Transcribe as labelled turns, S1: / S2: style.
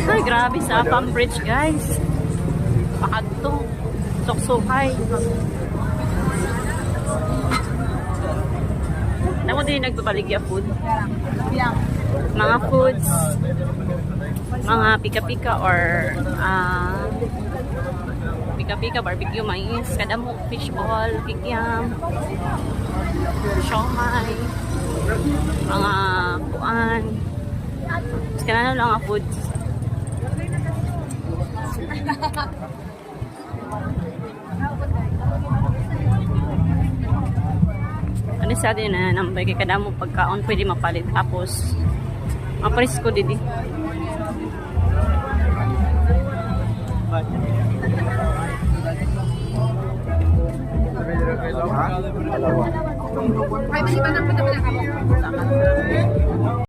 S1: Ay, grabe sa Apam Bridge, guys. Pakadto. Suksukay. Alam mo din nagbabaligya food? Mga foods, mga pika-pika or pika-pika, barbecue, mais, kadamok, fishball, kikiam, siomay, mga kuan. Mas kanano lang ang foods. Ano sa atin na nambay kay kadamo pagkaon pwede mapalit tapos mapresko didi.
S2: Ay, maliban ang pinapalakaw.